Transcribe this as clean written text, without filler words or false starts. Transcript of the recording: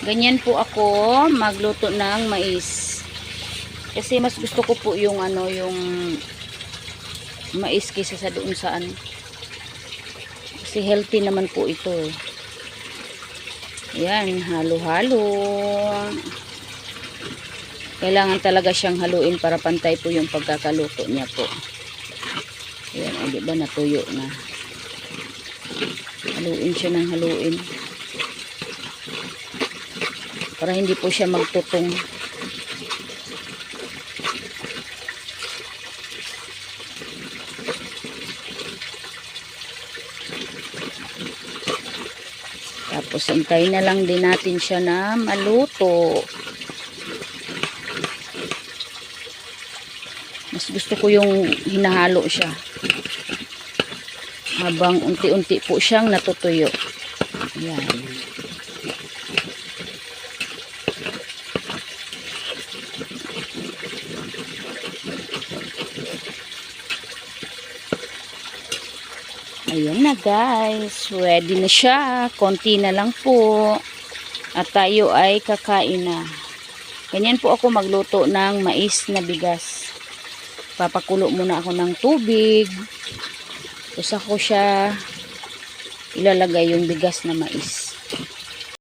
Ganyan po ako magluto ng mais. Kasi mas gusto ko po yung yung mais kaysa sa doon saan. Kasi healthy naman po ito. Yan, halo-halo. Kailangan talaga siyang haluin para pantay po yung pagkakaluto niya po. Ayan, o diba natuyo na. Haluin siya ng haluin. Para hindi po siya magtutong. Tapos hintayin na lang din natin siya na maluto. Mas gusto ko yung hinahalo siya. Habang unti-unti po siyang natutuyo. Ayan. Ayan na guys, ready na siya. Konti na lang po. At tayo ay kakain na. Ganyan po ako magluto ng mais na bigas. Papakulo muna ako ng tubig. Tapos ako siya ilalagay yung bigas na mais.